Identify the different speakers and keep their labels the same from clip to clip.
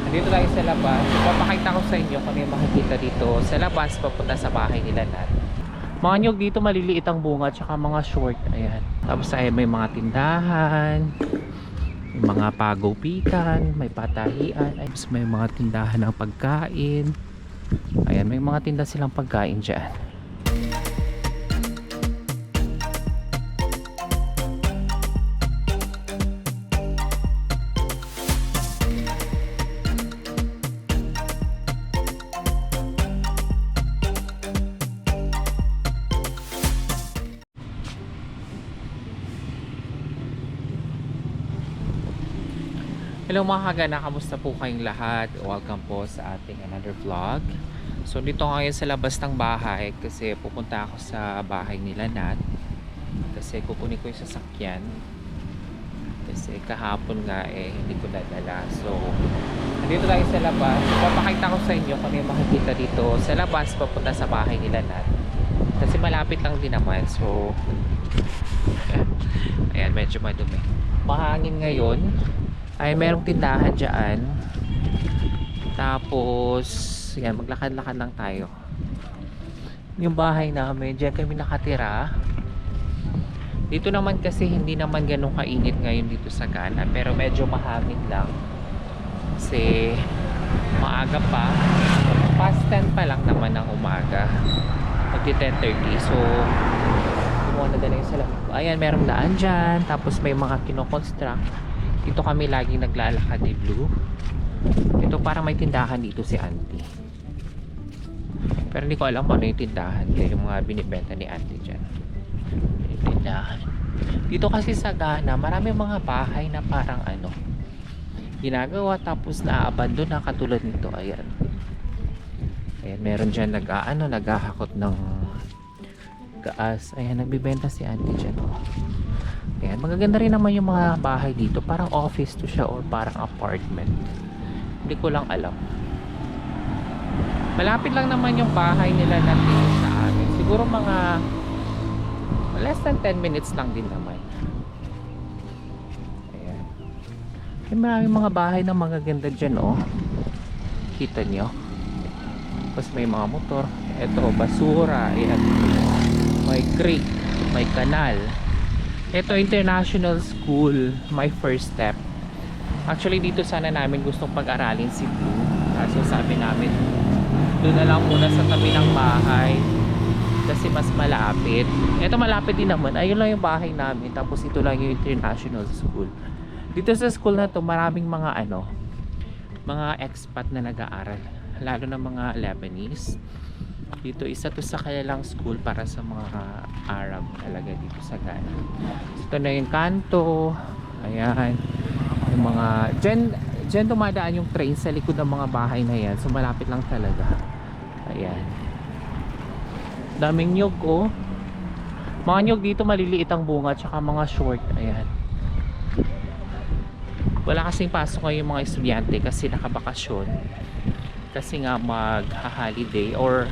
Speaker 1: Dito tayo sa labas. Papakita ko sa inyo kung ano yung makikita dito sa labas papunta sa bahay nila Nat. Mga nyog dito maliliit ang bunga tsaka mga short. Ayan. Tapos ay may mga tindahan, may mga pagupitan, may patahian, ay, may mga tindahan ng pagkain. Ayan, may mga tinda silang pagkain dyan. Hello mga kagana, kamusta po kayong lahat? Welcome po sa ating another vlog. So dito ngayon sa labas ng bahay kasi pupunta ako sa bahay nila Nat. Kasi kukunin ko yung sasakyan. Kasi kahapon nga hindi ko nadala. So dito tayo sa labas. Papakita ko sa inyo kung ano yung makikita dito sa labas papunta sa bahay nila Nat. Kasi malapit lang din naman. So ayan, medyo madumi. Mahangin ngayon. Ay merong tindahan dyan. Tapos yan, maglakad-lakad lang tayo. Yung bahay namin, dyan kami nakatira. Dito naman kasi hindi naman ganun kainit ngayon dito sa Ghana, pero medyo mahangin lang kasi maaga pa. Past 10 pa lang naman ng umaga, magti 10:30. So kumuha na din yung salamin ko. Ayan, merong daan dyan. Tapos may mga kinoconstruct. Dito kami laging naglalakad ni Blue. Ito parang may tindahan dito si Auntie. Pero hindi ko alam kung ano yung tindahan. Kaya yung mga binibenta ni Auntie dyan. Yung tindahan. Dito kasi sa Ghana, marami mga bahay na parang ginagawa tapos na-abandon na katulad nito. Ayan. Ayan, meron dyan naghahakot ng gaas. Ayan, nagbibenta si Auntie dyan. Ayan, magaganda rin naman yung mga bahay dito. Parang office to siya or parang apartment. Hindi ko lang alam. Malapit lang naman yung bahay nila natin sa amin. Siguro mga less than 10 minutes lang din naman. Ayan. May maraming mga bahay na magaganda dyan, oh. Kita nyo? Tapos may mga motor. Ito, basura. Ayan. May creek. May kanal. Ito, international school, my first step. Actually dito sana namin gustong pag-aralin si Blue. So sabi namin doon na lang muna sa tabi ng bahay kasi mas malapit. Ito malapit din naman. Ayun lang yung bahay namin. Tapos ito lang yung international school. Dito sa school na to maraming mga mga expat na nag-aaral, lalo na mga Lebanese. Dito isa to sa kanilang school para sa mga Arab talaga dito sa Ghana. Ito na yung kanto. Ayan. Yung mga dyan dumadaan yung train sa likod ng mga bahay na yan. So malapit lang talaga. Ayan. Daming nyug, oh. Mga nyug dito maliliit ang bunga tsaka mga short. Ayan. Wala kasing pasok ngayon yung mga estudyante kasi nakabakasyon. Kasi nga mag-holiday or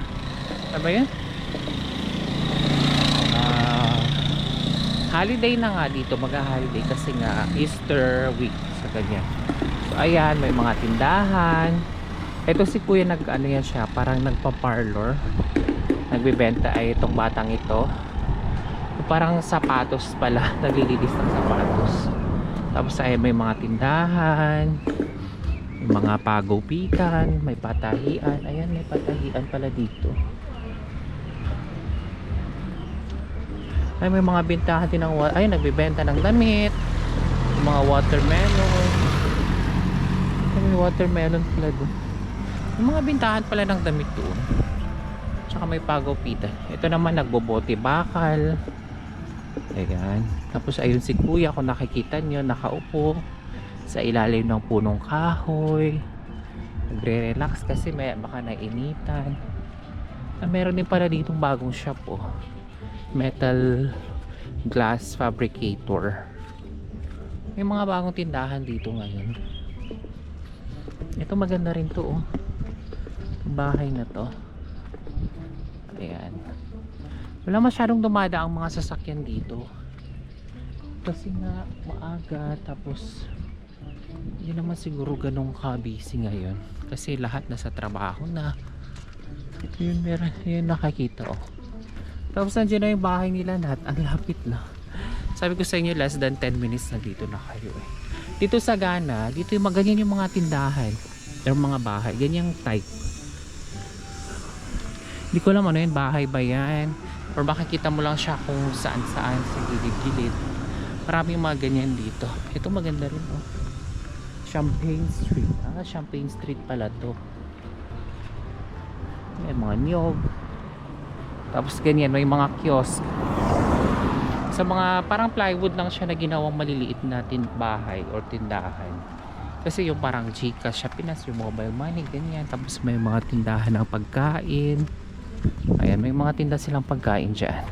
Speaker 1: ano ba yun? Holiday na nga dito, mag-holiday kasi nga Easter week sa ganyan. So ayan, may mga tindahan. Ito si kuya yan siya, parang nagpa-parlor. Nagbebenta ay itong batang ito. Parang sapatos pala, naglilinis ng sapatos. Tapos ay may mga tindahan. May mga pagupitan, may patahian. Ayan, may patahian pala dito. Ay, may mga bintahan din ng ay, nagbebenta ng damit. May mga watermelon. Ay, may watermelon pala doon. May mga bintahan pala ng damit doon. Tsaka may pagupitan. Ito naman nagbobote bakal. Ayan. Tapos ayun si kuya, kung nakikita nyo, nakaupo sa ilalim ng punong kahoy. Nagre-relax kasi baka nainitan. Meron din pala ditong bagong shop, oh. Metal glass fabricator. May mga bagong tindahan dito ngayon. Ito maganda rin to, oh. Itong bahay na to. Ayan. Wala masyadong dumada ang mga sasakyan dito kasi nga maaga, tapos Hindi naman siguro ganun ka-busy ngayon. Kasi lahat nasa trabaho na. Ito yun, meron. Yun nakakita oh. Tapos nandiyan na yung bahay nila lahat. Ang lapit na. Sabi ko sa inyo, less than 10 minutes na dito na kayo eh. Dito sa Ghana, dito yung ganyan yung mga tindahan. Yung mga bahay. Ganyang type. Hindi ko alam ano yun, bahay ba yan? Or makikita mo lang siya kung saan saan sa gilid-gilid. Marami yung mga ganyan dito. Ito maganda rin oh. Champagne Street. Champagne Street pala to. May mga niyog. Tapos ganyan, may mga kiosk. Sa mga parang plywood lang siya na ginawang maliliit na bahay or tindahan. Kasi yung parang Gcash sa Pinas, yung mobile money, ganyan. Tapos may mga tindahan ng pagkain. Ayan, may mga tinda silang pagkain dyan.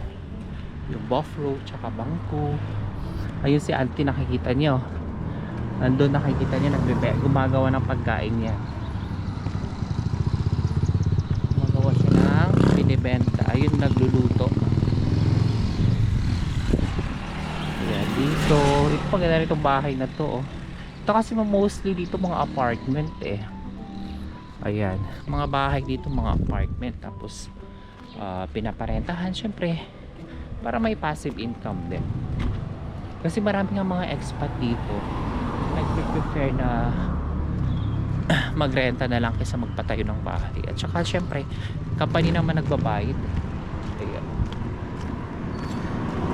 Speaker 1: Yung buffalo, tsaka bangko. Ayun si auntie, nakikita nyo. Nandun nakikita nyo, gumagawa ng pagkain niya. Gumagawa siya ng binibenta. Ayun, nagluluto. Ayan, dito. Ito paganda rin itong bahay na to. Oh. Ito kasi mostly dito mga apartment eh. Ayan, mga bahay dito, mga apartment. Tapos pinaparentahan syempre para may passive income din. Kasi marami nga mga expat dito nag-prefer na magrenta na lang kaysa magpatayo ng bahay. At saka syempre company naman nagbabayad. Ayan.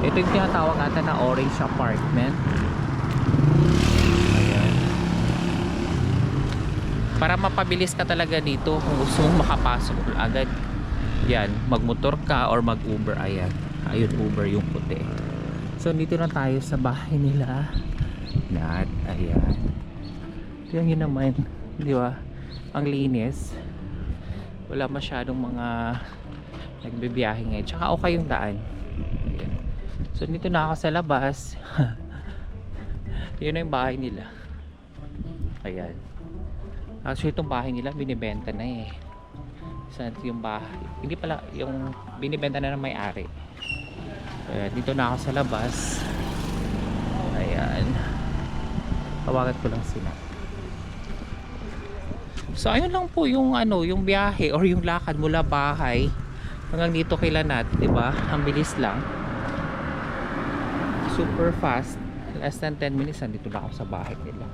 Speaker 1: Ito yung tinatawag natin na orange apartment. Ayan. Para mapabilis ka talaga dito kung gusto mong makapasok agad. Yan, magmotor ka or mag-Uber. Ayan, ayun, Uber yung puti. So dito na tayo sa bahay nila. At ayan, ito yun naman, di ba? Ang linis. Wala masyadong mga nagbibiyahe ngayon. Tsaka okay yung daan. Ayan. So dito na ako sa labas. Yun na yung bahay nila. Ayan. Actually itong bahay nila binibenta na eh. Saan yung bahay? Hindi pala, yung binibenta na ng may-ari. Ayan, dito na ako sa labas. Ayan. Tawagan ko lang sila. So ayun lang po yung ano, yung biyahe or yung lakad mula bahay hanggang dito kay Lanat, 'di ba? Ang bilis lang. Super fast. Less than 10 minutes nandito na ako sa bahay nila.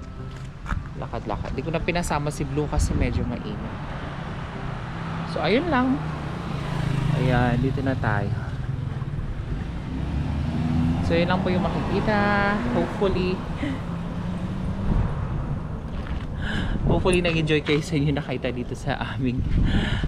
Speaker 1: Lakad-lakad. Di ko na pinasama si Blue kasi medyo mainit. So ayun lang. Ayan, dito na tayo. So yun lang po yung makikita. Hopefully nag-enjoy kayo sa inyo nakita dito sa aming